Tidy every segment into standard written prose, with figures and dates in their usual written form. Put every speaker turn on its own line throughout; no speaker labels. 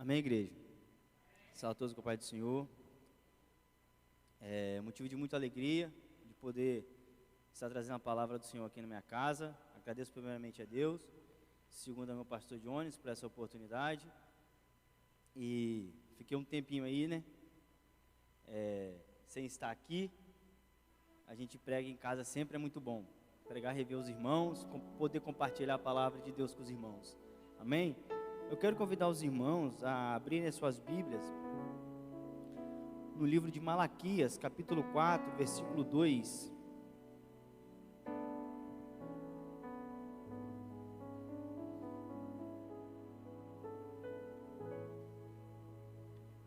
Amém, igreja? Salve a todos com o Pai do Senhor. É motivo de muita alegria de poder estar trazendo a palavra do Senhor aqui na minha casa. Agradeço primeiramente a Deus, segundo ao meu pastor Jones, por essa oportunidade. E fiquei um tempinho aí, né? Sem estar aqui. A gente prega em casa sempre é muito bom. Pregar, rever os irmãos, poder compartilhar a palavra de Deus com os irmãos. Amém? Eu quero convidar os irmãos a abrirem as suas Bíblias no livro de Malaquias, capítulo 4, versículo 2.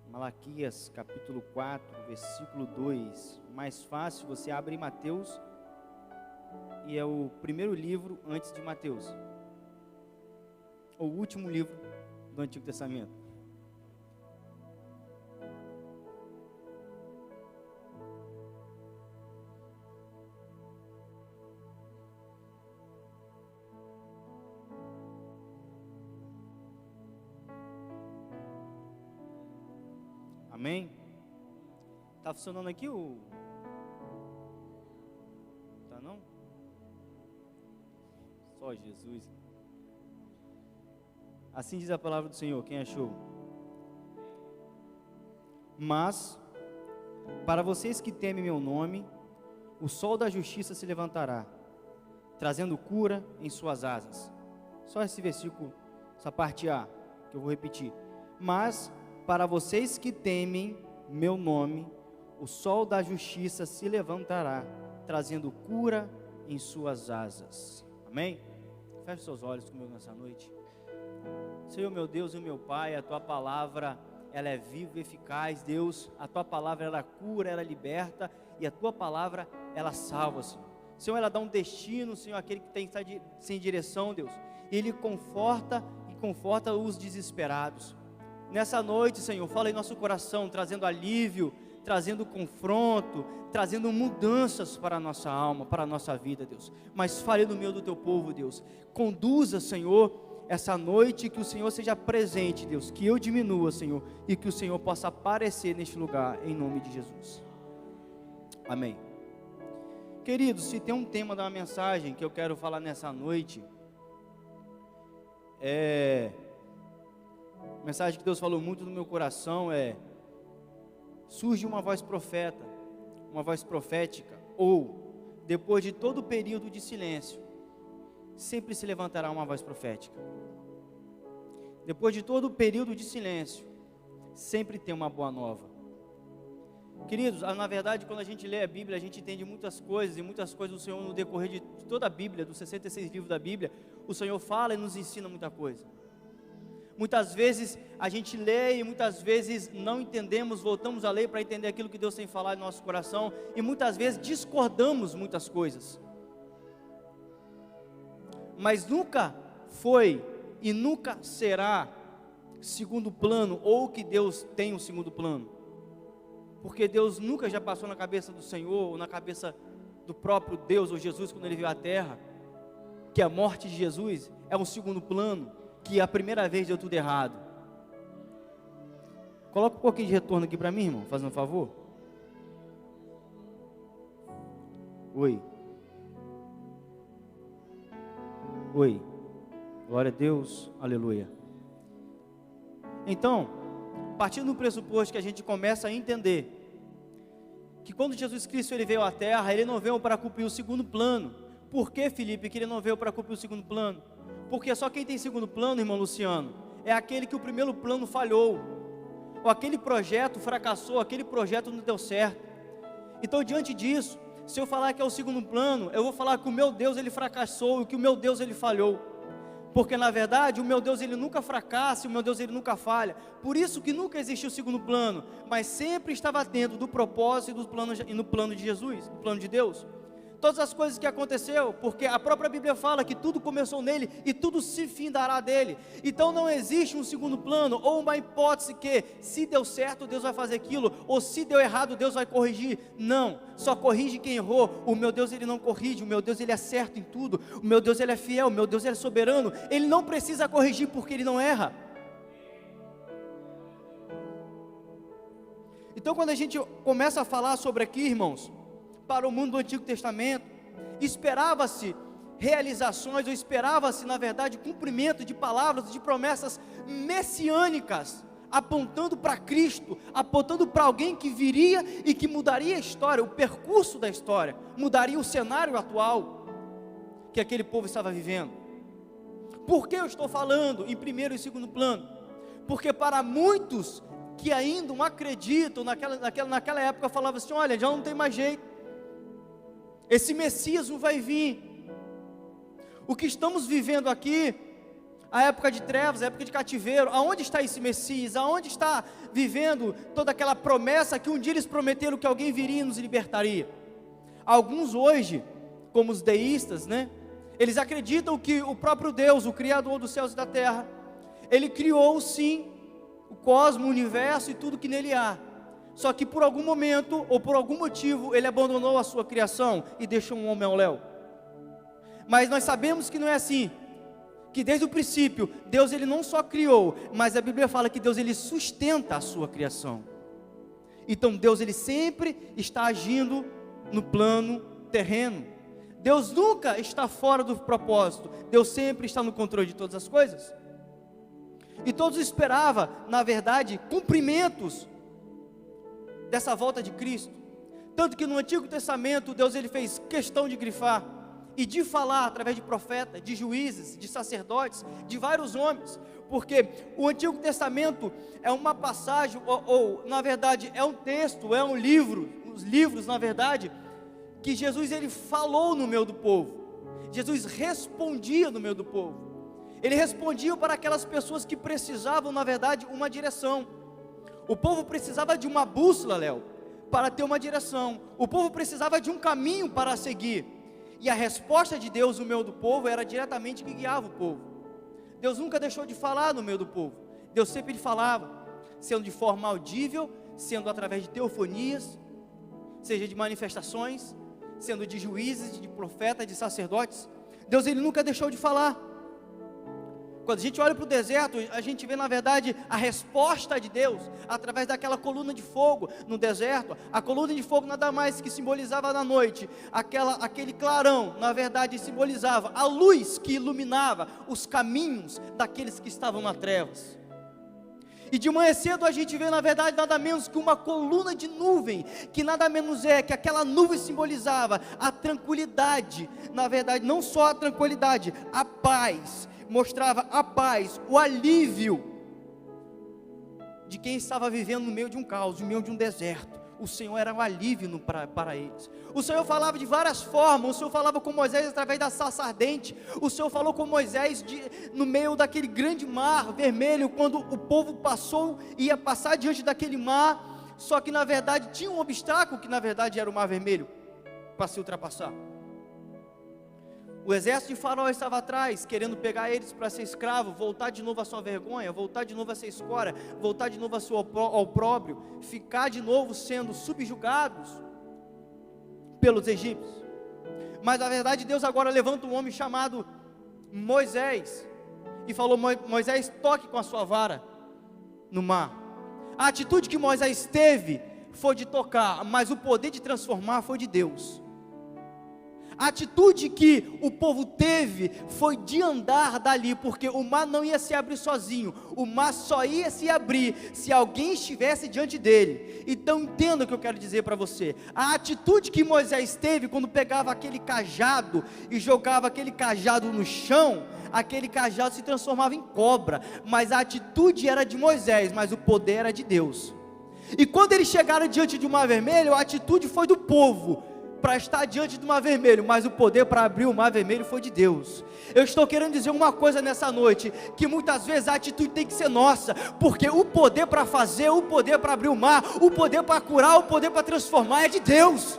Malaquias, capítulo 4, versículo 2. Mais fácil, você abre em Mateus, e é o primeiro livro antes de Mateus, ou o último livro do Antigo Testamento. Amém? Tá funcionando aqui o... Tá não? Só Jesus. Assim diz a palavra do Senhor, quem achou? Mas, para vocês que temem meu nome, o sol da justiça se levantará, trazendo cura em suas asas. Só esse versículo, essa parte A, que eu vou repetir. Mas, para vocês que temem meu nome, o sol da justiça se levantará, trazendo cura em suas asas. Amém? Feche seus olhos comigo nessa noite. Senhor, meu Deus e meu Pai, a Tua palavra, ela é viva e eficaz, Deus. A Tua palavra, ela cura, ela liberta, e a Tua palavra, ela salva, Senhor. Senhor, ela dá um destino, Senhor, àquele que está sem direção, Deus. Ele conforta e conforta os desesperados. Nessa noite, Senhor, fala em nosso coração, trazendo alívio, trazendo confronto, trazendo mudanças para a nossa alma, para a nossa vida, Deus. Mas fale no meio do Teu povo, Deus. Conduza, Senhor, essa noite, que o Senhor seja presente, Deus, que eu diminua, Senhor, e que o Senhor possa aparecer neste lugar, em nome de Jesus. Amém. Queridos, se tem um tema da mensagem que eu quero falar nessa noite, a mensagem que Deus falou muito no meu coração surge uma voz profeta, uma voz profética, ou, depois de todo o período de silêncio, sempre se levantará uma voz profética. Depois de todo o período de silêncio, sempre tem uma boa nova. Queridos, na verdade, quando a gente lê a Bíblia, a gente entende muitas coisas, e muitas coisas do Senhor no decorrer de toda a Bíblia, dos 66 livros da Bíblia, o Senhor fala e nos ensina muita coisa. Muitas vezes a gente lê e muitas vezes não entendemos, voltamos a ler para entender aquilo que Deus tem falado no nosso coração, e muitas vezes discordamos muitas coisas. Mas nunca foi e nunca será segundo plano, ou que Deus tem um segundo plano, porque Deus nunca já passou na cabeça do Senhor, ou na cabeça do próprio Deus, ou Jesus, quando Ele veio à terra, que a morte de Jesus é um segundo plano, que a primeira vez deu tudo errado. Coloca um pouquinho de retorno aqui para mim, irmão, fazendo um favor. Oi. Oi, glória a Deus, aleluia. Então, partindo do pressuposto que a gente começa a entender que quando Jesus Cristo ele veio à terra, Ele não veio para cumprir o segundo plano. Por que, Felipe, que Ele não veio para cumprir o segundo plano? Porque só quem tem segundo plano, irmão Luciano, é aquele que o primeiro plano falhou, ou aquele projeto fracassou, aquele projeto não deu certo. Então, diante disso, se eu falar que é o segundo plano, eu vou falar que o meu Deus ele fracassou, e que o meu Deus ele falhou, porque na verdade o meu Deus ele nunca fracassa, o meu Deus ele nunca falha. Por isso que nunca existiu o segundo plano, mas sempre estava dentro do propósito e no plano de Jesus, no plano de Deus. Todas as coisas que aconteceu, porque a própria Bíblia fala que tudo começou nele e tudo se findará dele. Então não existe um segundo plano, ou uma hipótese que se deu certo Deus vai fazer aquilo, ou se deu errado Deus vai corrigir. Não, só corrige quem errou. O meu Deus ele não corrige, o meu Deus ele é certo em tudo, o meu Deus ele é fiel, o meu Deus ele é soberano. Ele não precisa corrigir porque ele não erra. Então, quando a gente começa a falar sobre aqui, irmãos, para o mundo do Antigo Testamento, esperava-se realizações, ou esperava-se, na verdade, cumprimento de palavras, de promessas messiânicas, apontando para Cristo, apontando para alguém que viria e que mudaria a história, o percurso da história, mudaria o cenário atual que aquele povo estava vivendo. Por que eu estou falando em primeiro e segundo plano? Porque para muitos que ainda não acreditam, naquela época falava assim: olha, já não tem mais jeito, esse Messias não vai vir. O que estamos vivendo aqui, a época de trevas, a época de cativeiro, aonde está esse Messias? Aonde está vivendo toda aquela promessa que um dia eles prometeram que alguém viria e nos libertaria? Alguns hoje, como os deístas, eles acreditam que o próprio Deus, o Criador dos céus e da terra, Ele criou sim o cosmos, o universo e tudo que nele há. Só que por algum momento, ou por algum motivo, Ele abandonou a sua criação e deixou um homem ao léu. Mas nós sabemos que não é assim, que desde o princípio, Deus Ele não só criou, mas a Bíblia fala que Deus Ele sustenta a sua criação. Então Deus Ele sempre está agindo no plano terreno. Deus nunca está fora do propósito, Deus sempre está no controle de todas as coisas. E todos esperavam, na verdade, cumprimentos dessa volta de Cristo. Tanto que no Antigo Testamento, Deus Ele fez questão de grifar e de falar através de profetas, de juízes, de sacerdotes, de vários homens, porque o Antigo Testamento é uma passagem, ou na verdade é um texto, é um livro, os livros na verdade, que Jesus Ele falou no meio do povo. Jesus respondia no meio do povo. Ele respondia para aquelas pessoas que precisavam, na verdade, uma direção. O povo precisava de uma bússola, Léo, para ter uma direção. O povo precisava de um caminho para seguir. E a resposta de Deus no meio do povo era diretamente que guiava o povo. Deus nunca deixou de falar no meio do povo. Deus sempre falava, sendo de forma audível, sendo através de teofonias, seja de manifestações, sendo de juízes, de profetas, de sacerdotes. Deus Ele nunca deixou de falar. Quando a gente olha para o deserto, a gente vê na verdade a resposta de Deus, através daquela coluna de fogo no deserto. A coluna de fogo nada mais que simbolizava na noite, aquele clarão, na verdade simbolizava a luz que iluminava os caminhos daqueles que estavam nas trevas. E de manhã cedo a gente vê na verdade nada menos que uma coluna de nuvem, que nada menos é que aquela nuvem simbolizava a tranquilidade, na verdade não só a tranquilidade, a paz, mostrava a paz, o alívio de quem estava vivendo no meio de um caos, no meio de um deserto. O Senhor era um alívio para eles. O Senhor falava de várias formas. O Senhor falava com Moisés através da sarça ardente. O Senhor falou com Moisés no meio daquele grande mar vermelho, quando o povo ia passar diante daquele mar, só que na verdade tinha um obstáculo, que na verdade era o mar vermelho, para se ultrapassar. O exército de Faraó estava atrás, querendo pegar eles para ser escravo, voltar de novo a sua vergonha, voltar de novo a ser escória, voltar de novo a seu opróbrio, ficar de novo sendo subjugados pelos egípcios. Mas na verdade Deus agora levanta um homem chamado Moisés, e falou: Moisés, toque com a sua vara no mar. A atitude que Moisés teve foi de tocar, mas o poder de transformar foi de Deus. A atitude que o povo teve foi de andar dali, porque o mar não ia se abrir sozinho, o mar só ia se abrir se alguém estivesse diante dele. Então entenda o que eu quero dizer para você. A atitude que Moisés teve quando pegava aquele cajado e jogava aquele cajado no chão, aquele cajado se transformava em cobra, mas a atitude era de Moisés, mas o poder era de Deus. E quando eles chegaram diante de um mar vermelho, a atitude foi do povo para estar diante do mar vermelho, mas o poder para abrir o mar vermelho foi de Deus. Eu estou querendo dizer uma coisa nessa noite, que muitas vezes a atitude tem que ser nossa, porque o poder para fazer, o poder para abrir o mar, o poder para curar, o poder para transformar é de Deus.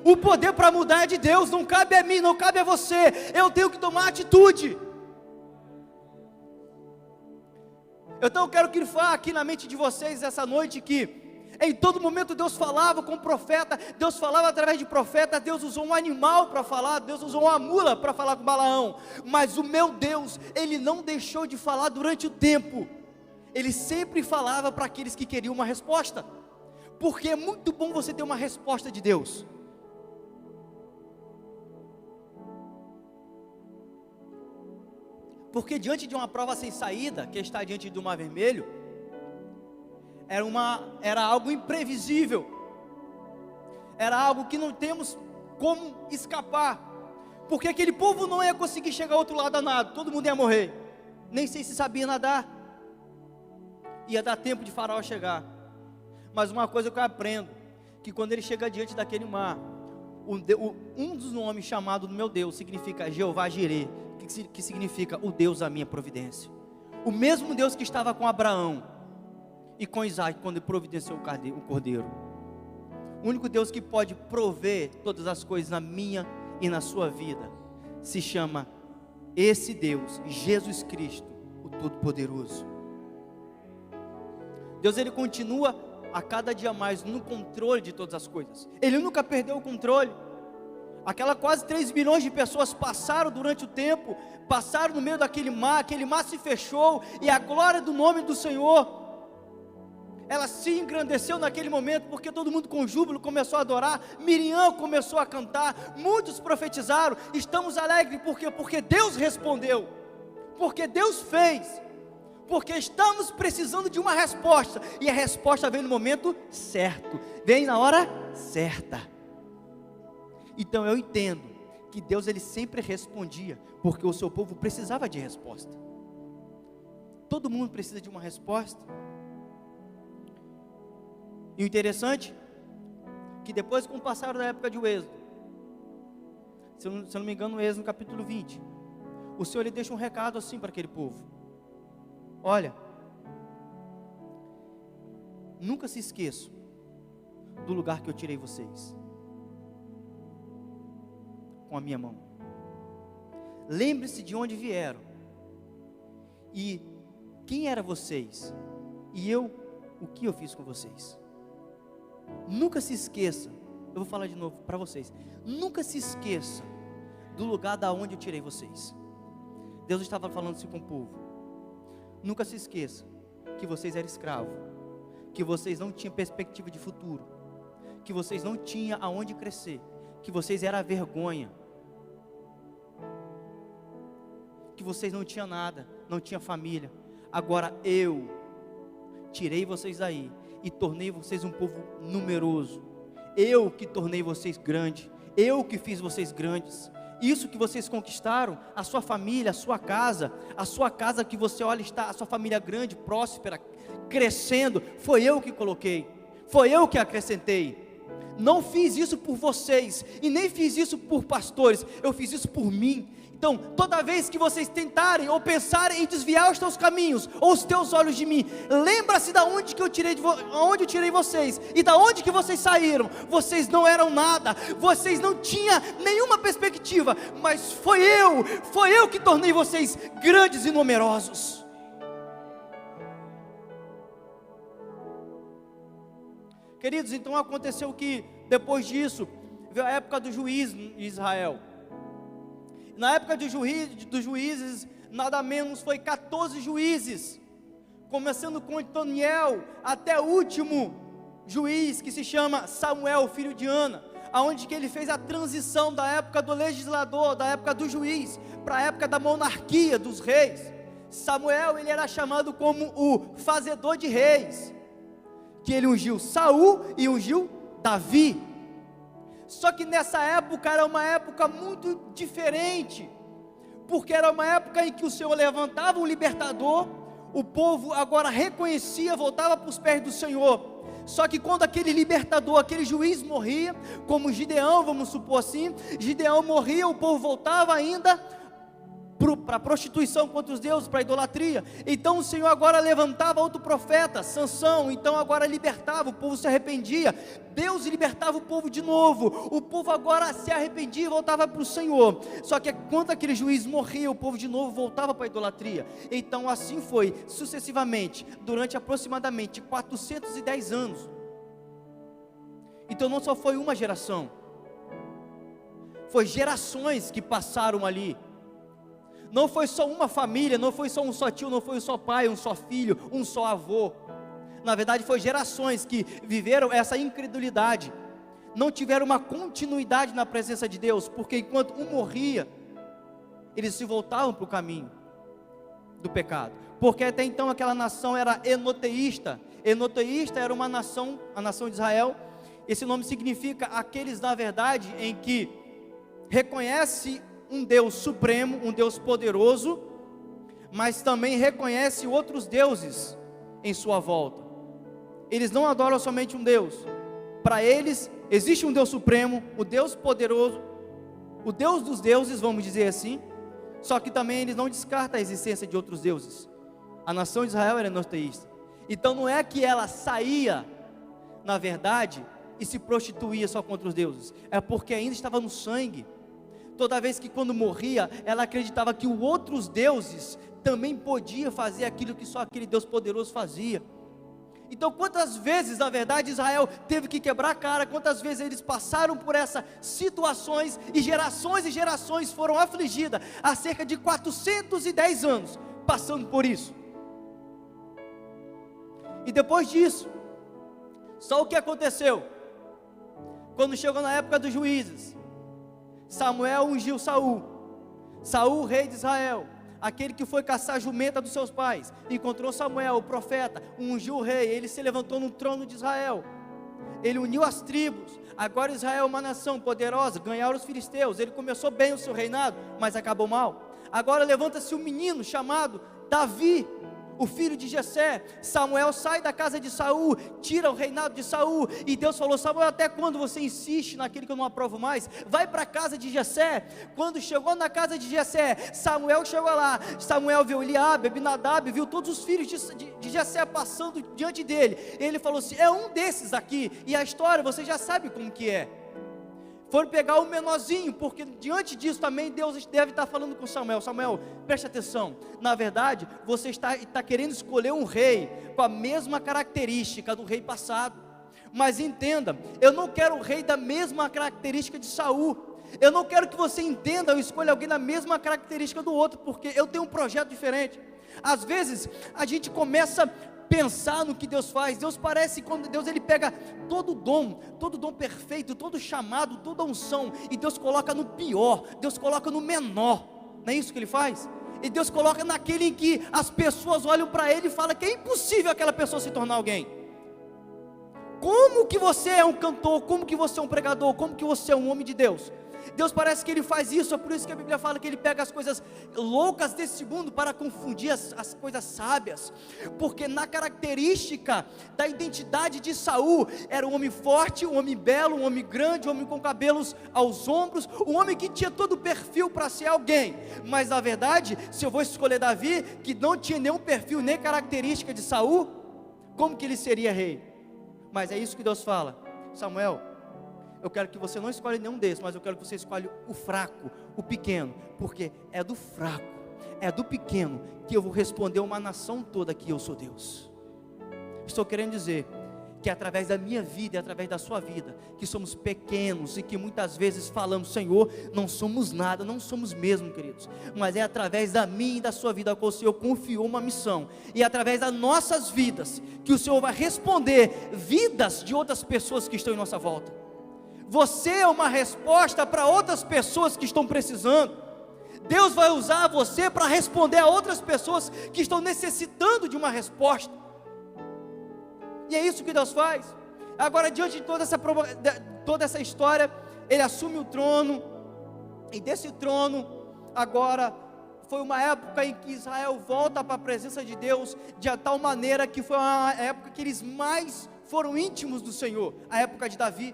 O poder para mudar é de Deus, não cabe a mim, não cabe a você, eu tenho que tomar atitude. Então eu quero grifar aqui na mente de vocês essa noite que em todo momento Deus falava com o profeta, Deus falava através de profeta, Deus usou um animal para falar, Deus usou uma mula para falar com Balaão, mas o meu Deus, Ele não deixou de falar durante o tempo. ele sempre falava para aqueles que queriam uma resposta, porque é muito bom você ter uma resposta de Deus. Porque diante de uma prova sem saída, que está diante do mar vermelho, era algo imprevisível, era algo que não temos como escapar, porque aquele povo não ia conseguir chegar ao outro lado a nada, todo mundo ia morrer, nem sei se sabia nadar, ia dar tempo de Faraó chegar. Mas uma coisa que eu aprendo, que quando ele chega diante daquele mar, um dos nomes chamado do meu Deus significa Jeová Jireh, que significa o Deus da minha providência. O mesmo Deus que estava com Abraão e com Isaac quando ele providenciou o cordeiro. O único Deus que pode prover todas as coisas na minha e na sua vida se chama esse Deus, Jesus Cristo, o Todo-Poderoso. Deus, ele continua a cada dia mais no controle de todas as coisas. Ele nunca perdeu o controle. Aquela quase 3 milhões de pessoas passaram durante o tempo, passaram no meio daquele mar, aquele mar se fechou, e a glória do nome do Senhor, ela se engrandeceu naquele momento, porque todo mundo com júbilo começou a adorar, Miriam começou a cantar, muitos profetizaram, estamos alegres, porque Deus respondeu, porque Deus fez, porque estamos precisando de uma resposta, e a resposta vem no momento certo, vem na hora certa. Então eu entendo que Deus, ele sempre respondia, porque o seu povo precisava de resposta. Todo mundo precisa de uma resposta. E o interessante, que depois, com o passar da época de Êxodo, se eu não me engano, no Êxodo, no capítulo 20, o Senhor, ele deixa um recado assim para aquele povo: olha, nunca se esqueçam do lugar que eu tirei vocês com a minha mão. Lembre-se de onde vieram e quem eram vocês, e o que eu fiz com vocês. Nunca se esqueça, eu vou falar de novo para vocês, nunca se esqueça do lugar da onde eu tirei vocês. Deus estava falando assim com o povo: nunca se esqueça que vocês eram escravos, que vocês não tinham perspectiva de futuro, que vocês não tinham aonde crescer, que vocês eram a vergonha, que vocês não tinham nada, não tinham família. Agora eu tirei vocês daí e tornei vocês um povo numeroso. Eu que tornei vocês grandes, eu que fiz vocês grandes. Isso que vocês conquistaram, a sua família, a sua casa que você olha, está a sua família grande, próspera, crescendo, foi eu que coloquei, foi eu que acrescentei. Não fiz isso por vocês, e nem fiz isso por pastores, eu fiz isso por mim. Então, toda vez que vocês tentarem ou pensarem em desviar os teus caminhos, ou os teus olhos de mim, lembra-se da onde que eu tirei vocês, e da onde que vocês saíram. Vocês não eram nada, vocês não tinham nenhuma perspectiva, mas foi eu que tornei vocês grandes e numerosos. Queridos, então aconteceu que depois disso veio a época do juiz em Israel. Na época dos juízes, nada menos foi 14 juízes, começando com Otoniel até o último juiz, que se chama Samuel, filho de Ana, aonde que ele fez a transição da época do legislador, da época do juiz, para a época da monarquia dos reis. Samuel, ele era chamado como o fazedor de reis, que ele ungiu Saul e ungiu Davi. Só que nessa época era uma época muito diferente, porque era uma época em que o Senhor levantava um libertador, o povo agora reconhecia, voltava para os pés do Senhor. Só que quando aquele libertador, aquele juiz morria, como Gideão, vamos supor assim, Gideão morria, o povo voltava ainda para a prostituição contra os deuses, para a idolatria. Então o Senhor agora levantava outro profeta, Sansão. Então agora libertava, o povo se arrependia, Deus libertava o povo de novo, o povo agora se arrependia e voltava para o Senhor. Só que quando aquele juiz morria, o povo de novo voltava para a idolatria. Então assim foi sucessivamente, durante aproximadamente 410 anos. Então não só foi uma geração, foi gerações que passaram ali. Não foi só uma família, não foi só um só tio, não foi um só pai, um só filho, um só avô. Na verdade, foi gerações que viveram essa incredulidade, não tiveram uma continuidade na presença de Deus, porque enquanto um morria, eles se voltavam para o caminho do pecado, porque até então aquela nação era enoteísta. Enoteísta era uma nação, a nação de Israel. Esse nome significa aqueles, na verdade, em que reconhece um Deus supremo, um Deus poderoso, mas também reconhece outros deuses em sua volta. Eles não adoram somente um Deus. Para eles existe um Deus supremo, o Deus poderoso, o Deus dos deuses, vamos dizer assim. Só que também eles não descartam a existência de outros deuses. A nação de Israel era enoteísta. Então não é que ela saía, na verdade, e se prostituía só contra os deuses, é porque ainda estava no sangue. Toda vez que quando morria, ela acreditava que os outros deuses também podiam fazer aquilo que só aquele Deus poderoso fazia. Então quantas vezes, na verdade, Israel teve que quebrar a cara, quantas vezes eles passaram por essas situações, e gerações foram afligidas, há cerca de 410 anos, passando por isso. E depois disso, só o que aconteceu? Quando chegou na época dos juízes, Samuel ungiu Saul, rei de Israel, aquele que foi caçar a jumenta dos seus pais, encontrou Samuel, o profeta, ungiu o rei, ele se levantou no trono de Israel, ele uniu as tribos. Agora Israel é uma nação poderosa, ganharam os filisteus. Ele começou bem o seu reinado, mas acabou mal. Agora levanta-se um menino chamado Davi, o filho de Jessé. Samuel sai da casa de Saul, tira o reinado de Saul, e Deus falou: Samuel, até quando você insiste naquilo que eu não aprovo mais? Vai para a casa de Jessé. Quando chegou na casa de Jessé, Samuel chegou lá. Samuel viu Eliabe, Abinadab, viu todos os filhos de Jessé passando diante dele. Ele falou assim: é um desses aqui. E a história você já sabe como que é. Foram pegar o menorzinho, porque diante disso também Deus deve estar falando com Samuel: Samuel, preste atenção, na verdade você está querendo escolher um rei com a mesma característica do rei passado, mas entenda, eu não quero o rei da mesma característica de Saul. Eu não quero que você entenda, eu escolho alguém da mesma característica do outro, porque eu tenho um projeto diferente. Às vezes a gente começa a pensar no que Deus faz. Deus parece, quando Deus ele pega todo dom perfeito, todo chamado, toda unção, e Deus coloca no pior, Deus coloca no menor. Não é isso que Ele faz? E Deus coloca naquele em que as pessoas olham para Ele e falam que é impossível aquela pessoa se tornar alguém. Como que você é um cantor? Como que você é um pregador? Como que você é um homem de Deus? Deus parece que Ele faz isso. É por isso que a Bíblia fala que Ele pega as coisas loucas desse mundo para confundir as coisas sábias, porque na característica da identidade de Saul, era um homem forte, um homem belo, um homem grande, um homem com cabelos aos ombros, um homem que tinha todo o perfil para ser alguém. Mas na verdade, se eu vou escolher Davi, que não tinha nenhum perfil, nem característica de Saul, como que ele seria rei? Mas é isso que Deus fala: Samuel, eu quero que você não escolha nenhum desses, mas eu quero que você escolha o fraco, o pequeno, porque é do fraco, é do pequeno que eu vou responder uma nação toda que eu sou Deus. Estou querendo dizer que é através da minha vida e através da sua vida, que somos pequenos e que muitas vezes falamos: Senhor, não somos nada, não somos mesmo, queridos, mas é através da minha e da sua vida que o Senhor confiou uma missão, e é através das nossas vidas que o Senhor vai responder vidas de outras pessoas que estão em nossa volta. Você é uma resposta para outras pessoas que estão precisando. Deus vai usar você para responder a outras pessoas que estão necessitando de uma resposta. E é isso que Deus faz. Agora, diante de toda essa história, Ele assume o trono. E desse trono, agora, foi uma época em que Israel volta para a presença de Deus, de tal maneira que foi uma época que eles mais foram íntimos do Senhor, a época de Davi.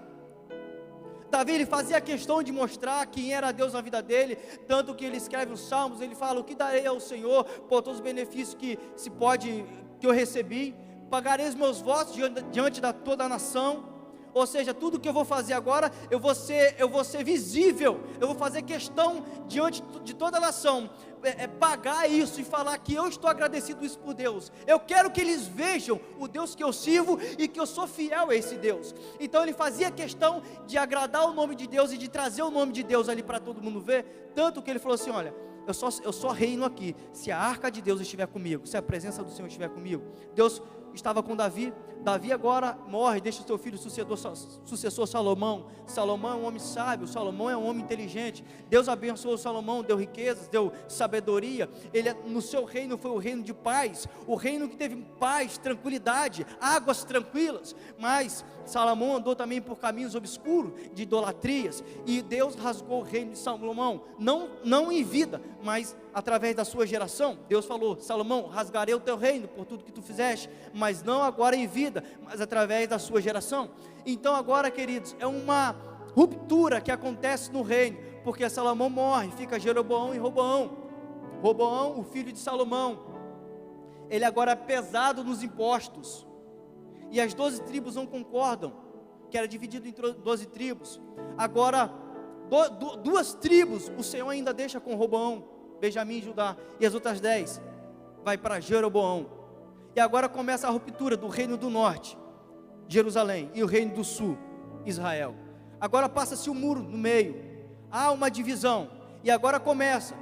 Davi, ele fazia questão de mostrar quem era Deus na vida dele, tanto que ele escreve os salmos, ele fala: o que darei ao Senhor por todos os benefícios que eu recebi? Pagarei os meus votos diante de toda a nação. Ou seja, tudo que eu vou fazer agora, eu vou ser visível, eu vou fazer questão diante de toda a nação, pagar isso e falar que eu estou agradecido isso por Deus. Eu quero que eles vejam o Deus que eu sirvo e que eu sou fiel a esse Deus. Então ele fazia questão de agradar o nome de Deus e de trazer o nome de Deus ali para todo mundo ver, tanto que ele falou assim: olha, eu só reino aqui se a arca de Deus estiver comigo, se a presença do Senhor estiver comigo. Deus estava com Davi. Davi agora morre, deixa o seu filho sucessor Salomão. Salomão é um homem sábio, Salomão é um homem inteligente. Deus abençoou Salomão, deu riquezas, deu sabedoria. No seu reino foi o reino de paz, o reino que teve paz, tranquilidade, águas tranquilas. Mas Salomão andou também por caminhos obscuros de idolatrias, e Deus rasgou o reino de Salomão, não em vida, mas através da sua geração. Deus falou: Salomão, rasgarei o teu reino por tudo que tu fizeste, mas não agora em vida, mas através da sua geração. Então agora, queridos, é uma ruptura que acontece no reino, porque Salomão morre, fica Jeroboão e Roboão. Roboão, o filho de Salomão, ele agora é pesado nos impostos, e as 12 tribos não concordam, que era dividido em 12 tribos. Agora, duas tribos o Senhor ainda deixa com Roboão, Benjamim e Judá, e as outras 10 vai para Jeroboão. E agora começa a ruptura do reino do norte, Jerusalém, e o reino do sul, Israel. Agora passa-se o muro no meio, há uma divisão, e agora começa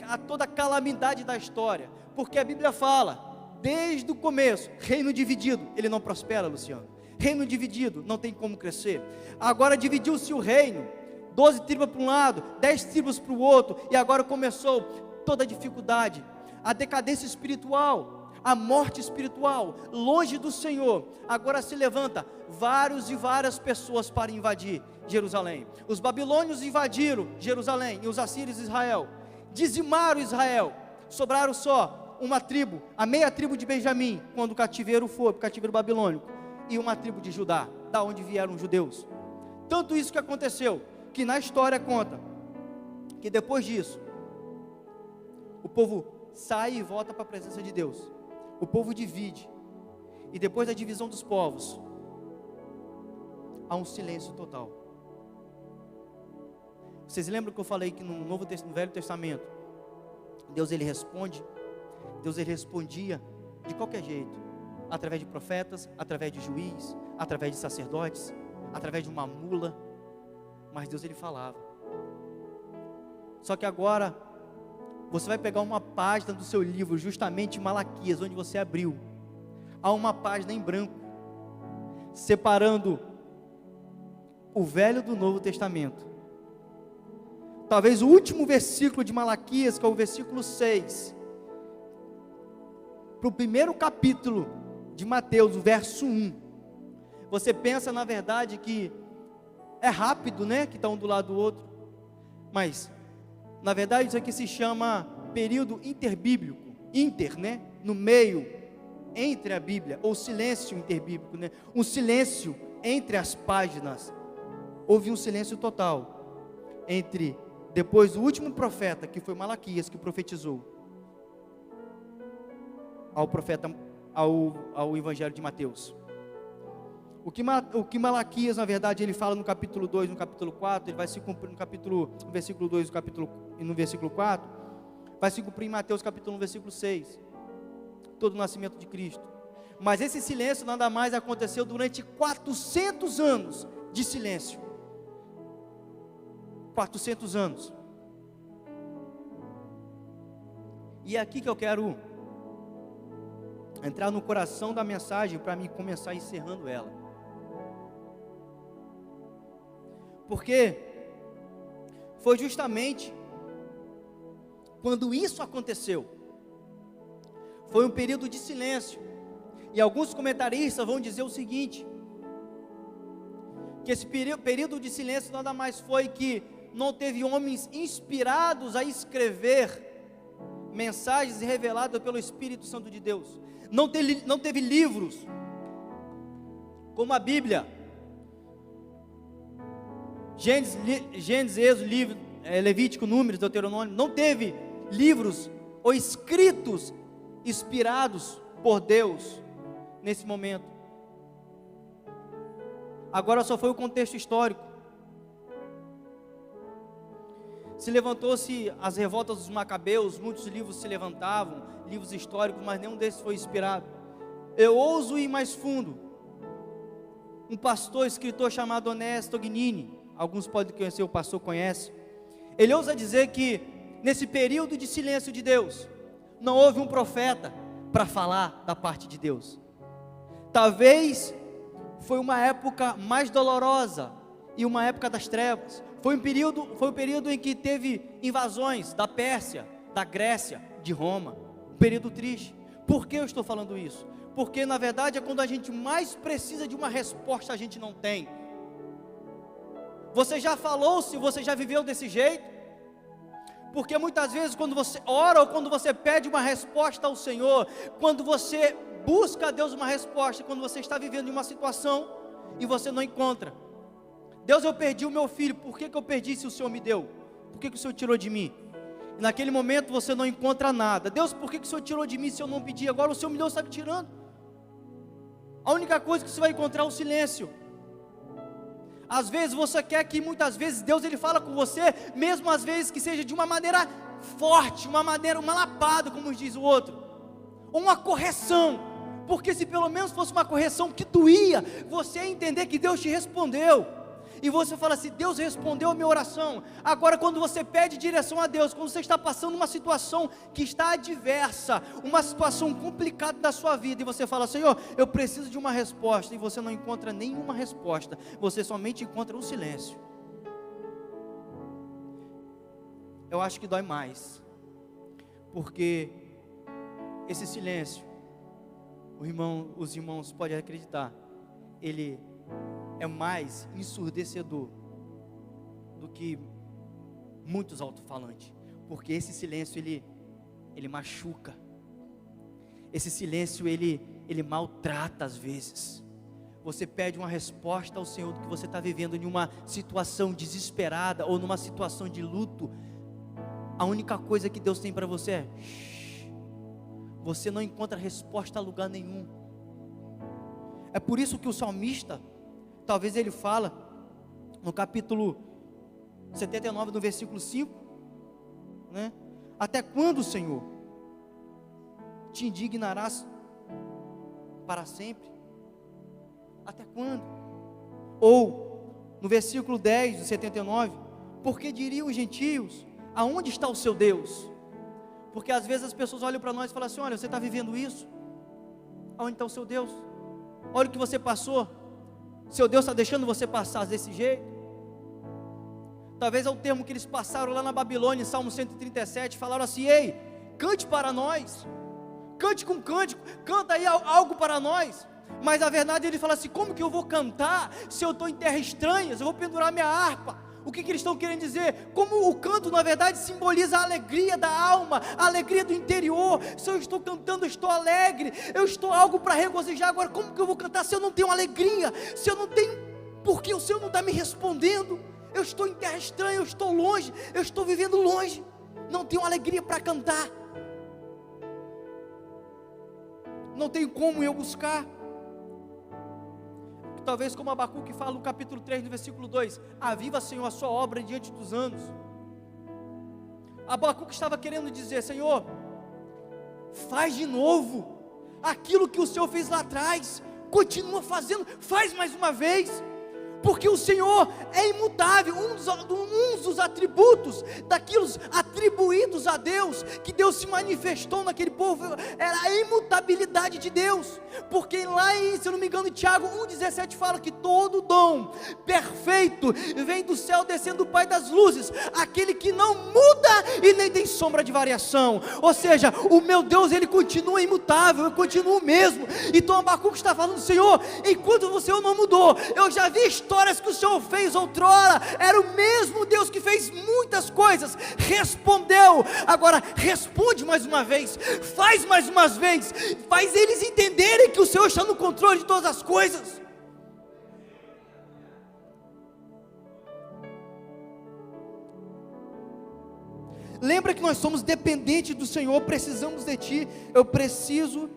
a toda a calamidade da história, porque a Bíblia fala, desde o começo, reino dividido, ele não prospera, Luciano. Reino dividido, não tem como crescer. Agora dividiu-se o reino, 12 tribos para um lado, 10 tribos para o outro, e agora começou toda a dificuldade, a decadência espiritual, a morte espiritual, longe do Senhor. Agora se levanta várias pessoas para invadir Jerusalém. Os babilônios invadiram Jerusalém, e os assírios Israel, dizimaram Israel, sobraram só uma tribo, a meia tribo de Benjamim, quando o cativeiro foi, o cativeiro babilônico, e uma tribo de Judá, da onde vieram os judeus. Tanto isso que aconteceu, que na história conta, que depois disso, o povo sai e volta para a presença de Deus, o povo divide, e depois da divisão dos povos, há um silêncio total. Vocês lembram que eu falei que no Velho Testamento, Deus ele responde? Deus ele respondia de qualquer jeito, através de profetas, através de juiz, através de sacerdotes, através de uma mula, mas Deus ele falava. Só que agora, você vai pegar uma página do seu livro, justamente Malaquias, onde você abriu, há uma página em branco, separando o Velho do Novo Testamento. Talvez o último versículo de Malaquias, que é o versículo 6, para o primeiro capítulo de Mateus, o verso 1, você pensa na verdade que é rápido, né, que está um do lado do outro, mas na verdade isso aqui se chama período interbíblico, né, no meio, entre a Bíblia, ou silêncio interbíblico, né, um silêncio entre as páginas. Houve um silêncio total, depois do último profeta, que foi Malaquias, que profetizou, ao Evangelho de Mateus. O que Malaquias, na verdade, ele fala no capítulo 2, no capítulo 4, ele vai se cumprir no versículo 2 e no versículo 4, vai se cumprir em Mateus capítulo 1, versículo 6, todo o nascimento de Cristo. Mas esse silêncio nada mais aconteceu durante 400 anos de silêncio. 400 anos. E é aqui que eu quero entrar no coração da mensagem, para mim começar encerrando ela. Porque foi justamente quando isso aconteceu, foi um período de silêncio, e alguns comentaristas vão dizer o seguinte, que esse período de silêncio nada mais foi que não teve homens inspirados a escrever mensagens reveladas pelo Espírito Santo de Deus, não teve livros, como a Bíblia, Gênesis, Êxodo, Levítico, Números, Deuteronômio, não teve livros ou escritos inspirados por Deus nesse momento. Agora só foi o contexto histórico. Se levantou-se as revoltas dos Macabeus, muitos livros se levantavam, livros históricos, mas nenhum desses foi inspirado. Eu ouso ir mais fundo. Um pastor, escritor chamado Onés Tognini, alguns podem conhecer, o pastor conhece. Ele ousa dizer que nesse período de silêncio de Deus, não houve um profeta para falar da parte de Deus. Talvez foi uma época mais dolorosa e uma época das trevas. Foi um período em que teve invasões da Pérsia, da Grécia, de Roma. Um período triste. Por que eu estou falando isso? Porque na verdade é quando a gente mais precisa de uma resposta, a gente não tem. Você já falou se você já viveu desse jeito? Porque muitas vezes quando você ora ou quando você pede uma resposta ao Senhor, quando você busca a Deus uma resposta, quando você está vivendo em uma situação e você não encontra. Deus, eu perdi o meu filho, por que eu perdi se o Senhor me deu? Por que o Senhor tirou de mim? E naquele momento você não encontra nada. Deus, por que o Senhor tirou de mim se eu não pedi? Agora o Senhor me deu, está me tirando. A única coisa que você vai encontrar é o silêncio. Às vezes você quer que muitas vezes Deus ele fala com você, mesmo às vezes que seja de uma maneira forte, uma lapada, como diz o outro, ou uma correção, porque se pelo menos fosse uma correção que doía, você ia entender que Deus te respondeu, e você fala assim, Deus respondeu a minha oração. Agora quando você pede direção a Deus, quando você está passando uma situação que está adversa, uma situação complicada da sua vida, e você fala, Senhor, eu preciso de uma resposta, e você não encontra nenhuma resposta, você somente encontra o silêncio. Eu acho que dói mais, porque esse silêncio, os irmãos podem acreditar, ele é mais ensurdecedor do que muitos alto-falantes, porque esse silêncio ele machuca, esse silêncio ele maltrata às vezes. Você pede uma resposta ao Senhor do que você está vivendo em uma situação desesperada ou numa situação de luto. A única coisa que Deus tem para você é você não encontra resposta a lugar nenhum. É por isso que o salmista, talvez ele fala, no capítulo 79, no versículo 5, né? Até quando, Senhor, te indignarás para sempre? Até quando? Ou, no versículo 10, do 79, porque diriam os gentios, aonde está o seu Deus? Porque às vezes as pessoas olham para nós e falam assim, olha, você está vivendo isso? Aonde está o seu Deus? Olha o que você passou. Seu Deus está deixando você passar desse jeito? Talvez é o termo que eles passaram lá na Babilônia, em Salmo 137, falaram assim, ei, cante para nós, cante com cântico, canta aí algo para nós. Mas a verdade ele fala assim, como que eu vou cantar, se eu estou em terra estranha, eu vou pendurar minha harpa? O que eles estão querendo dizer? Como o canto na verdade simboliza a alegria da alma, a alegria do interior. Se eu estou cantando, eu estou alegre, eu estou algo para regozijar. Agora como que eu vou cantar se eu não tenho alegria? Se eu não tenho, porque o Senhor não está me respondendo? Eu estou em terra estranha, eu estou longe, eu estou vivendo longe, não tenho alegria para cantar, não tenho como eu buscar. Talvez como Abacuque fala no capítulo 3, no versículo 2, aviva, Senhor, a sua obra diante dos anos. Abacuque estava querendo dizer, Senhor, faz de novo aquilo que o Senhor fez lá atrás, continua fazendo, faz mais uma vez, porque o Senhor é imutável. Um dos atributos, daqueles atribuídos a Deus, que Deus se manifestou naquele povo, era a imutabilidade de Deus, porque lá em, se eu não me engano, Tiago 1,17 fala que todo dom perfeito vem do céu, descendo do Pai das luzes, aquele que não muda e nem tem sombra de variação. Ou seja, o meu Deus, ele continua imutável, eu continuo o mesmo. Então Abacuque está falando, Senhor, enquanto o Senhor não mudou, eu já vi histórias que o Senhor fez outrora, era o mesmo Deus que fez muitas coisas, respondeu, agora responde mais uma vez, faz mais uma vez, faz eles entenderem que o Senhor está no controle de todas as coisas. Lembra que nós somos dependentes do Senhor, precisamos de Ti, eu preciso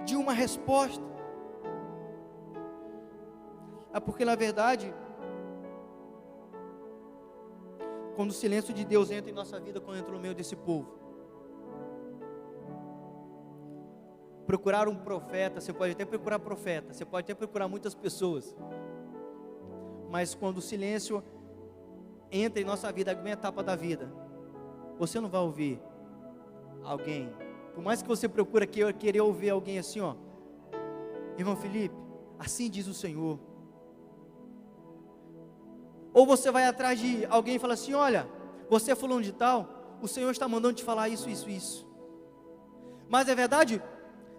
de uma resposta. É porque na verdade, quando o silêncio de Deus entra em nossa vida, quando entra no meio desse povo. Procurar um profeta, você pode até procurar profeta, você pode até procurar muitas pessoas, mas quando o silêncio entra em nossa vida, alguma etapa da vida, você não vai ouvir alguém, por mais que você procure querer ouvir alguém assim, ó, irmão Felipe, assim diz o Senhor. Ou você vai atrás de alguém e fala assim, olha, você é fulano de tal, o Senhor está mandando te falar isso, isso, isso. Mas é verdade,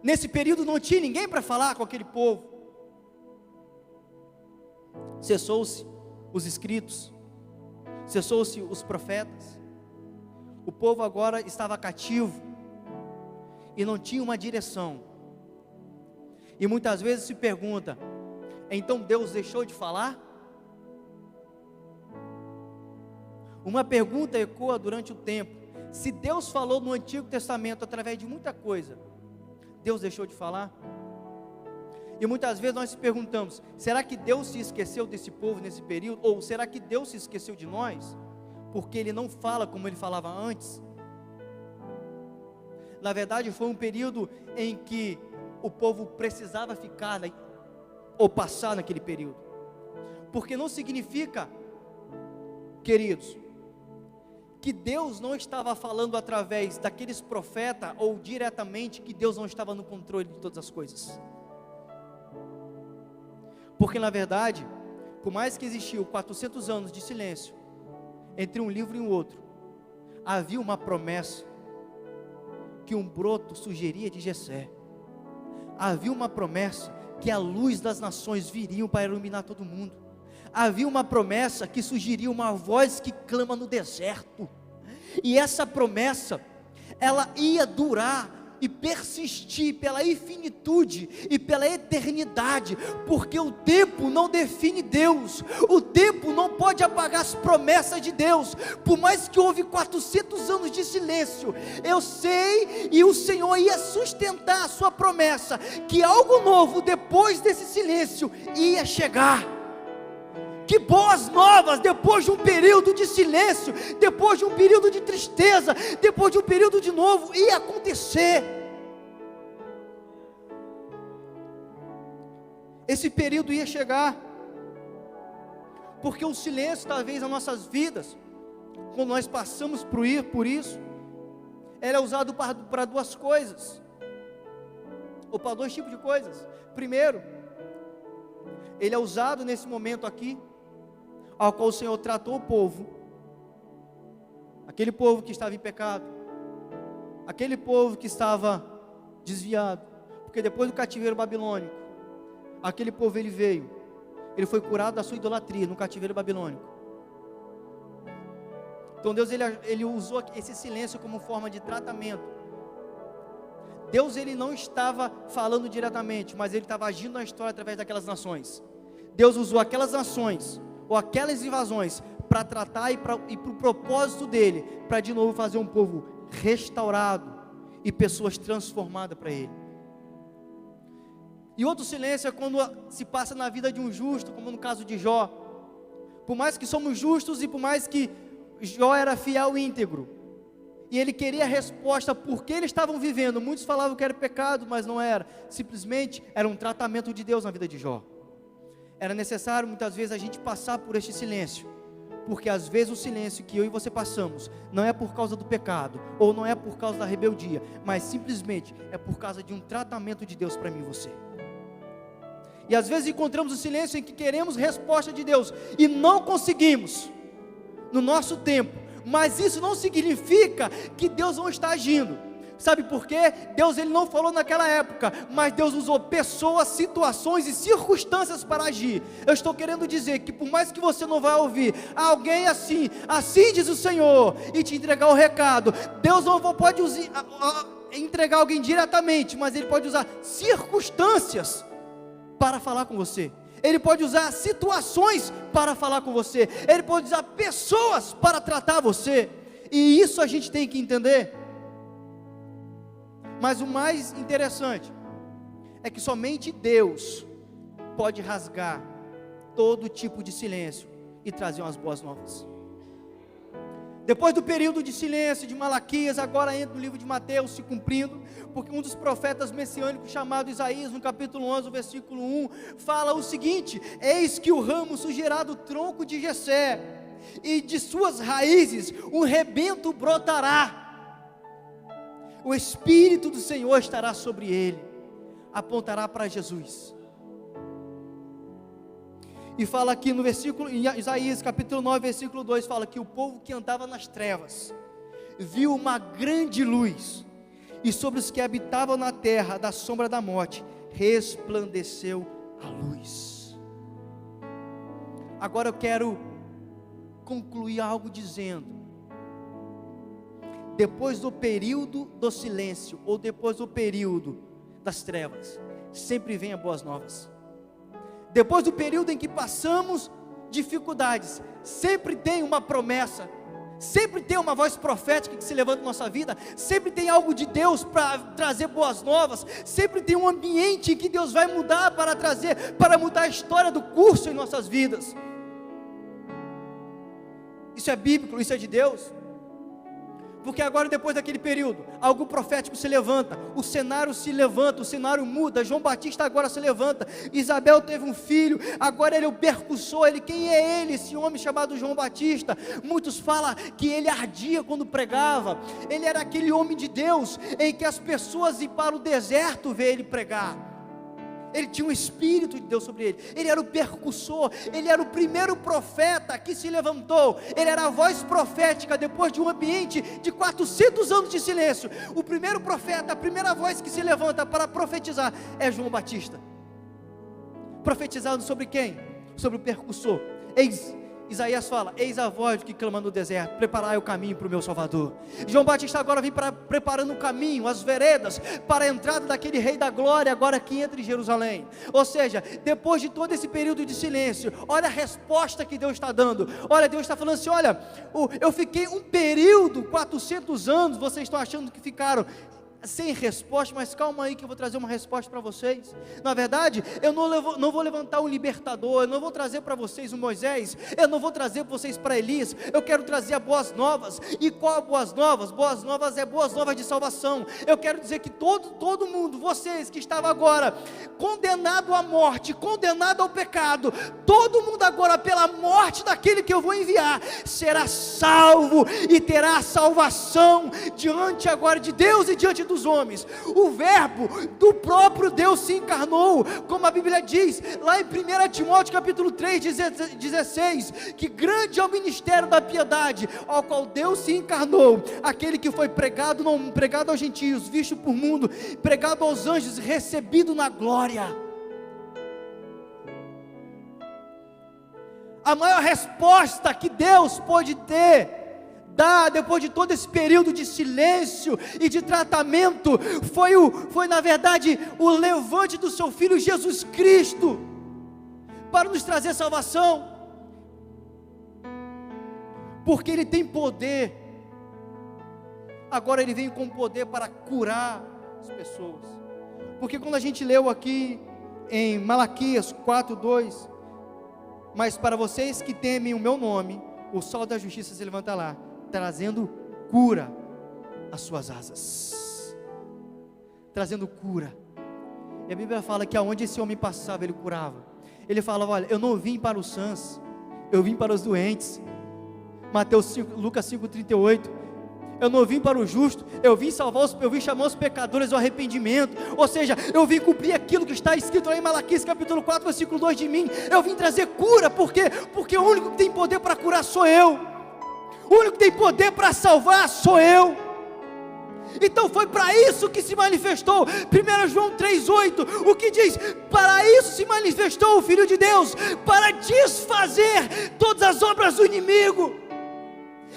nesse período não tinha ninguém para falar com aquele povo. Cessou-se os escritos, cessou-se os profetas. O povo agora estava cativo e não tinha uma direção. E muitas vezes se pergunta, então Deus deixou de falar? Uma pergunta ecoa durante o tempo: se Deus falou no Antigo Testamento através de muita coisa, Deus deixou de falar? E muitas vezes nós se perguntamos, será que Deus se esqueceu desse povo nesse período? Ou será que Deus se esqueceu de nós? Porque Ele não fala como Ele falava antes? Na verdade foi um período em que o povo precisava ficar, ou passar naquele período. Porque não significa, queridos, que Deus não estava falando através daqueles profetas, ou diretamente, que Deus não estava no controle de todas as coisas. Porque na verdade, por mais que existiu 400 anos de silêncio, entre um livro e o outro, havia uma promessa, que um broto surgiria de Jessé. Havia uma promessa, que a luz das nações viria para iluminar todo mundo. Havia uma promessa, que surgiria uma voz que clama no deserto. E essa promessa, ela ia durar e persistir pela infinitude e pela eternidade, porque o tempo não define Deus, o tempo não pode apagar as promessas de Deus. Por mais que houve 400 anos de silêncio, eu sei, e o Senhor ia sustentar a sua promessa, que algo novo depois desse silêncio ia chegar. Que boas novas, depois de um período de silêncio, depois de um período de tristeza, depois de um período de novo, ia acontecer. Esse período ia chegar, porque o silêncio, talvez nas nossas vidas, quando nós passamos por isso, ele é usado para duas coisas, ou para dois tipos de coisas. Primeiro, ele é usado nesse momento aqui, ao qual o Senhor tratou o povo, aquele povo que estava em pecado, aquele povo que estava desviado, porque depois do cativeiro babilônico, aquele povo ele veio, ele foi curado da sua idolatria no cativeiro babilônico. Então Deus ele usou esse silêncio como forma de tratamento. Deus ele não estava falando diretamente, mas ele estava agindo na história através daquelas nações. Deus usou aquelas nações, ou aquelas invasões, para tratar e para o propósito dele, para de novo fazer um povo restaurado, e pessoas transformadas para ele. E outro silêncio é quando se passa na vida de um justo, como no caso de Jó. Por mais que somos justos, e por mais que Jó era fiel e íntegro, e ele queria a resposta por que eles estavam vivendo. Muitos falavam que era pecado, mas não era, simplesmente era um tratamento de Deus na vida de Jó. Era necessário muitas vezes a gente passar por este silêncio, porque às vezes o silêncio que eu e você passamos, não é por causa do pecado, ou não é por causa da rebeldia, mas simplesmente é por causa de um tratamento de Deus para mim e você. E às vezes encontramos o silêncio em que queremos resposta de Deus, e não conseguimos, no nosso tempo, mas isso não significa que Deus não está agindo. Sabe por quê? Deus ele não falou naquela época, mas Deus usou pessoas, situações e circunstâncias para agir. Eu estou querendo dizer que por mais que você não vai ouvir alguém assim diz o Senhor, e te entregar o recado, Deus não pode entregar alguém diretamente, mas Ele pode usar circunstâncias para falar com você. Ele pode usar situações para falar com você. Ele pode usar pessoas para tratar você. E isso a gente tem que entender. Mas o mais interessante é que somente Deus pode rasgar todo tipo de silêncio e trazer umas boas novas. Depois do período de silêncio de Malaquias, agora entra no livro de Mateus se cumprindo, porque um dos profetas messiânicos chamado Isaías, no capítulo 11, versículo 1, fala o seguinte: eis que o ramo surgirá do tronco de Jessé, e de suas raízes um rebento brotará, o Espírito do Senhor estará sobre ele, apontará para Jesus. E fala aqui no versículo, em Isaías capítulo 9, versículo 2, fala que o povo que andava nas trevas viu uma grande luz, e sobre os que habitavam na terra da sombra da morte resplandeceu a luz. Agora eu quero concluir algo dizendo: depois do período do silêncio, ou depois do período das trevas, sempre vem as boas novas. Depois do período em que passamos dificuldades, sempre tem uma promessa, sempre tem uma voz profética que se levanta na nossa vida, sempre tem algo de Deus para trazer boas novas, sempre tem um ambiente que Deus vai mudar para mudar a história do curso em nossas vidas. Isso é bíblico, isso é de Deus. Porque agora, depois daquele período, algo profético se levanta, o cenário se levanta, o cenário muda. João Batista agora se levanta, Isabel teve um filho, agora ele é o percussor. Quem é ele, esse homem chamado João Batista? Muitos falam que ele ardia quando pregava, ele era aquele homem de Deus, em que as pessoas iam para o deserto ver ele pregar. Ele tinha um Espírito de Deus sobre ele, ele era o percussor, ele era o primeiro profeta que se levantou, ele era a voz profética depois de um ambiente de 400 anos de silêncio. O primeiro profeta, a primeira voz que se levanta para profetizar é João Batista, profetizando sobre quem? Sobre o percussor. Isaías fala: eis a voz que clama no deserto, preparai o caminho para o meu Salvador. João Batista agora vem preparando o caminho, as veredas, para a entrada daquele Rei da Glória, agora que entra em Jerusalém. Ou seja, depois de todo esse período de silêncio, olha a resposta que Deus está dando. Olha, Deus está falando assim: olha, eu fiquei um período, 400 anos, vocês estão achando que ficaram sem resposta, mas calma aí que eu vou trazer uma resposta para vocês. Na verdade, eu não vou levantar um libertador, eu não vou trazer para vocês um Moisés, eu não vou trazer para vocês para Elias, eu quero trazer as boas novas. E qual boas novas? Boas novas é boas novas de salvação. Eu quero dizer que todo mundo, vocês que estavam agora condenado à morte, condenado ao pecado, todo mundo agora pela morte daquele que eu vou enviar, será salvo e terá salvação diante agora de Deus e diante dos homens. O verbo do próprio Deus se encarnou, como a Bíblia diz lá em 1 Timóteo capítulo 3:16, que grande é o ministério da piedade, ao qual Deus se encarnou, aquele que foi pregado aos gentios, visto por mundo, pregado aos anjos, recebido na glória. A maior resposta que Deus pôde depois de todo esse período de silêncio e de tratamento, foi na verdade o levante do seu Filho Jesus Cristo, para nos trazer salvação, porque Ele tem poder. Agora Ele vem com poder para curar as pessoas, porque quando a gente leu aqui em Malaquias 4:2, mas para vocês que temem o meu nome, o sol da justiça se levanta lá, trazendo cura às suas asas, trazendo cura. E a Bíblia fala que aonde esse homem passava, ele curava. Ele falava: olha, eu não vim para os sãs, eu vim para os doentes. Lucas 5:38, eu não vim para o justo, eu vim chamar os pecadores ao arrependimento. Ou seja, eu vim cumprir aquilo que está escrito lá em Malaquias capítulo 4, versículo 2 de mim. Eu vim trazer cura, porque o único que tem poder para curar sou eu. O único que tem poder para salvar sou eu. Então foi para isso que se manifestou 1 João 3:8, o que diz: para isso se manifestou o Filho de Deus, para desfazer todas as obras do inimigo.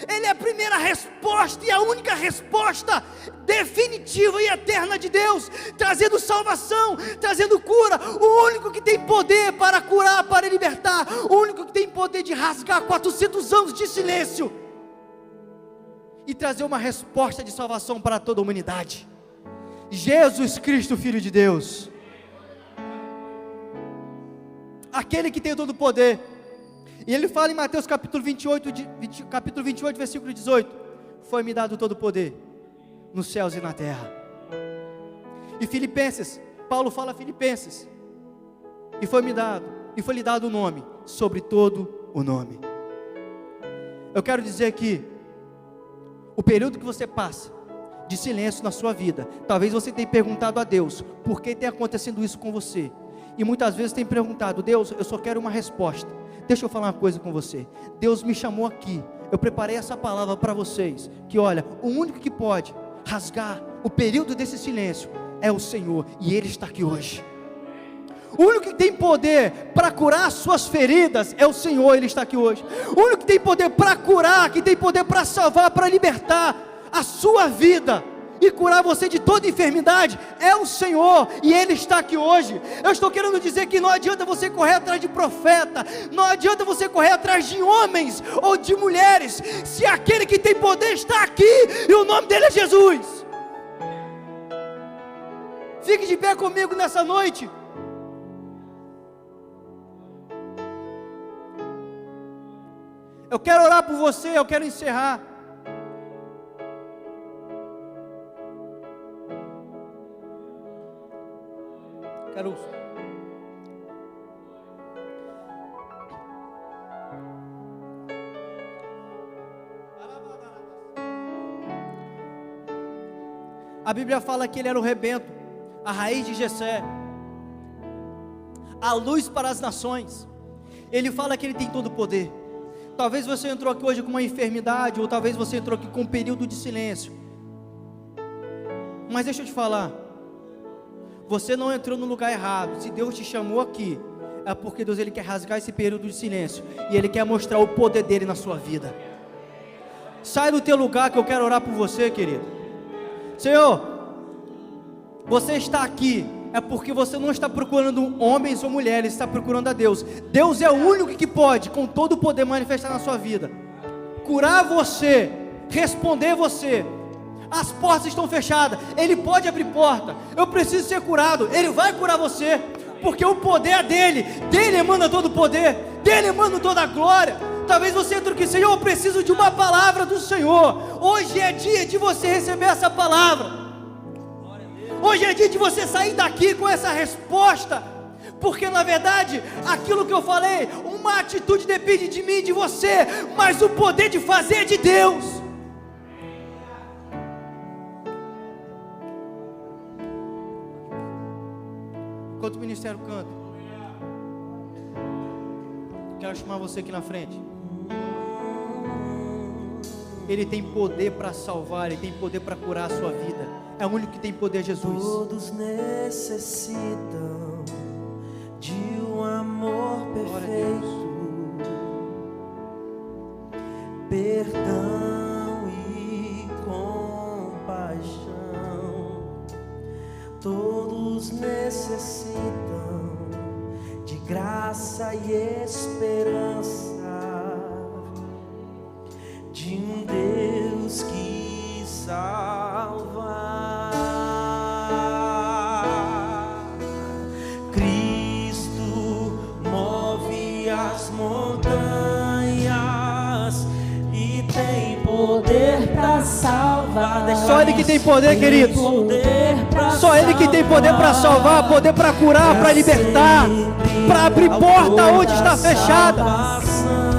Ele é a primeira resposta e a única resposta definitiva e eterna de Deus, trazendo salvação, trazendo cura. O único que tem poder para curar, para libertar, o único que tem poder de rasgar 400 anos de silêncio e trazer uma resposta de salvação para toda a humanidade. Jesus Cristo, Filho de Deus, aquele que tem todo o poder. E ele fala em Mateus capítulo 28, versículo 18: foi-me dado todo o poder nos céus e na terra. E Filipenses, Paulo fala a Filipenses: e foi-lhe dado o nome sobre todo o nome. Eu quero dizer que o período que você passa de silêncio na sua vida, talvez você tenha perguntado a Deus por que tem acontecendo isso com você, e muitas vezes tem perguntado: Deus, eu só quero uma resposta. Deixa eu falar uma coisa com você. Deus me chamou aqui, eu preparei essa palavra para vocês, que olha, o único que pode rasgar o período desse silêncio é o Senhor, e Ele está aqui hoje. O único que tem poder para curar as suas feridas é o Senhor, Ele está aqui hoje. O único que tem poder para curar, que tem poder para salvar, para libertar a sua vida e curar você de toda enfermidade é o Senhor, e Ele está aqui hoje. Eu estou querendo dizer que não adianta você correr atrás de profeta, não adianta você correr atrás de homens ou de mulheres, se aquele que tem poder está aqui, e o nome dele é Jesus. Fique de pé comigo nessa noite. Eu quero orar por você, eu quero encerrar. Caruso. A Bíblia fala que ele era o rebento, a raiz de Jessé, a luz para as nações. Ele fala que ele tem todo o poder. Talvez você entrou aqui hoje com uma enfermidade, ou talvez você entrou aqui com um período de silêncio. Mas deixa eu te falar, você não entrou no lugar errado. Se Deus te chamou aqui, é porque Deus, Ele quer rasgar esse período de silêncio, e Ele quer mostrar o poder dEle na sua vida. Sai do teu lugar, que eu quero orar por você, querido. Senhor, você está aqui, é porque você não está procurando homens ou mulheres, está procurando a Deus. Deus é o único que pode, com todo o poder, manifestar na sua vida, curar você, responder você. As portas estão fechadas, Ele pode abrir porta. Eu preciso ser curado, Ele vai curar você, porque o poder é dele emana todo o poder, dele emana toda a glória. Talvez você entre aqui: Senhor, eu preciso de uma palavra do Senhor. Hoje é dia de você receber essa palavra. Hoje é dia de você sair daqui com essa resposta, porque na verdade, aquilo que eu falei, uma atitude depende de mim e de você, mas o poder de fazer é de Deus. Enquanto o ministério canta, quero chamar você aqui na frente. Ele tem poder para salvar, Ele tem poder para curar a sua vida. É o único que tem poder, Jesus.
Todos necessitam de um amor perfeito, perdão e compaixão. Todos necessitam de graça e esperança, de um Deus que salva. Cristo move as montanhas e tem poder para salvar.
Só Ele que tem poder, queridos. Só Ele que tem poder para salvar, poder para curar, para libertar, para abrir porta onde está fechada.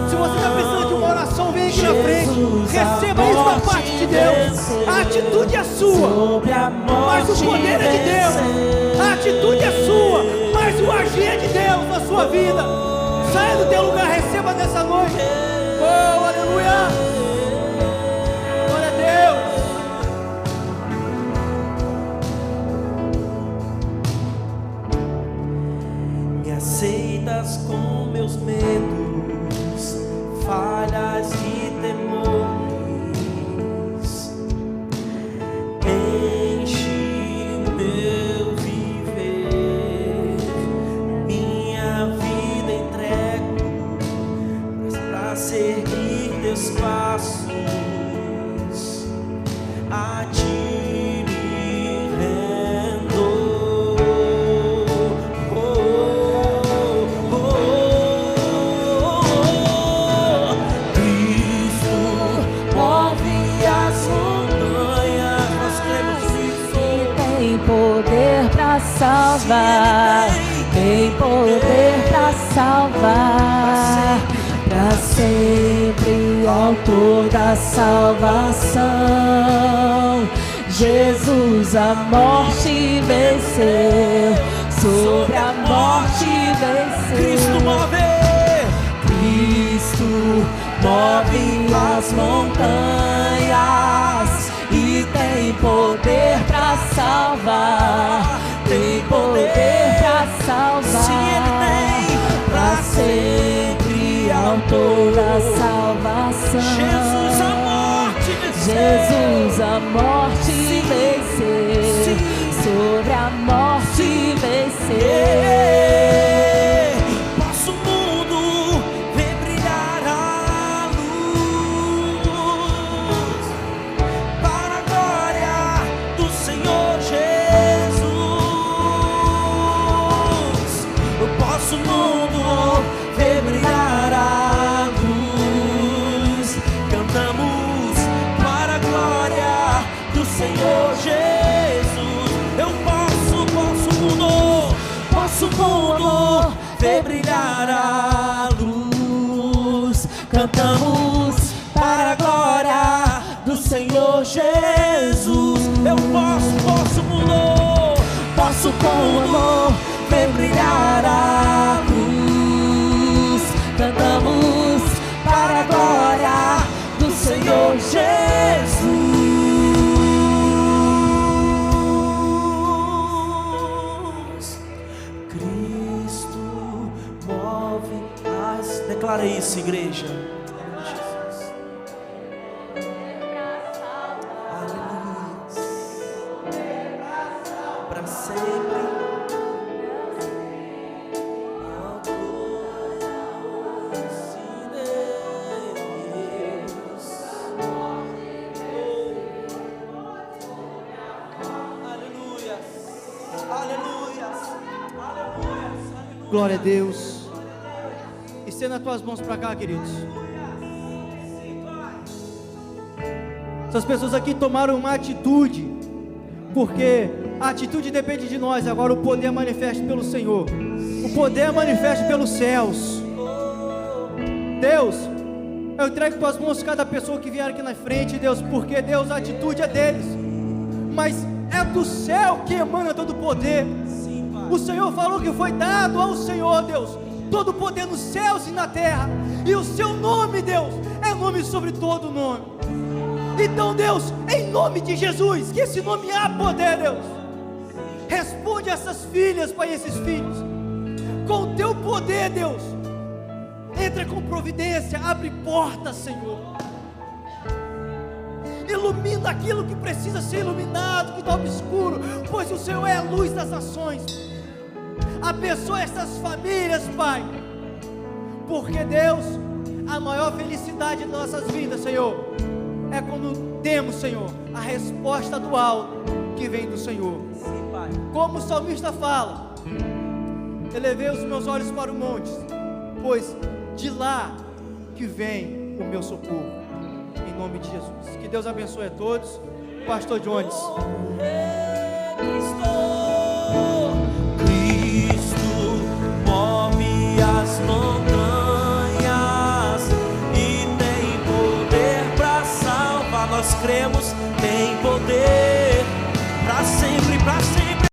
Se você está precisando de uma oração, vem aqui na frente, receba isso da parte de Deus. A atitude é sua, mas o poder é de Deus. A atitude é sua, mas o agir é de Deus na sua vida. Saia do teu lugar, receba nessa noite. Oh, aleluia! Glória a Deus.
Me aceitas com meus medos, falhas e temores. Enche meu viver, minha vida entrego para seguir teus passos. A ti me rendo.
tem poder pra salvar, tem poder pra salvar, pra sempre, autor da salvação. Jesus a morte venceu, sobre a morte venceu.
Cristo move
as montanhas e tem poder pra salvar, tem poder pra salvar.
Sim, Ele tem.
Pra sempre, autor da salvação.
Jesus a morte venceu.
Jesus a morte venceu,
Sim.
sobre a morte venceu.
Posso o mundo ver brilhar a luz para a glória do Senhor Jesus. Eu posso o mundo ver brilhar a luz. Cantamos para a glória do Senhor Jesus. Eu posso o mundo ver brilhar a luz. Cantamos para a glória do Senhor Jesus. Eu posso o mundo ver brilhar a luz. Cantamos para a glória do Senhor Jesus. Declara isso, igreja. Jesus. Aleluia. Para sempre. Aleluia. Aleluia. Aleluia.
Glória a Deus. Estenda as tuas mãos para cá, queridos. Essas pessoas aqui tomaram uma atitude, porque a atitude depende de nós. Agora o poder manifesta pelo Senhor, o poder manifesta pelos céus. Deus, eu entrego tuas mãos cada pessoa que vier aqui na frente, Deus, porque Deus, a atitude é deles, mas é do céu que emana todo o poder. O Senhor falou que foi dado ao Senhor, Deus, todo o poder nos céus e na terra, e o seu nome, Deus, é nome sobre todo nome. Então, Deus, em nome de Jesus, que esse nome há poder, Deus, responde a essas filhas, Pai, esses filhos, com o teu poder, Deus, entra com providência, abre portas, Senhor, ilumina aquilo que precisa ser iluminado, que está obscuro, pois o Senhor é a luz das nações. Abençoa essas famílias, Pai, porque Deus, a maior felicidade de nossas vidas, Senhor, é quando temos, Senhor, a resposta do alto que vem do Senhor.
Sim, Pai.
Como o salmista fala, elevei os meus olhos para o monte, pois de lá que vem o meu socorro, em nome de Jesus. Que Deus abençoe a todos. Pastor Jones.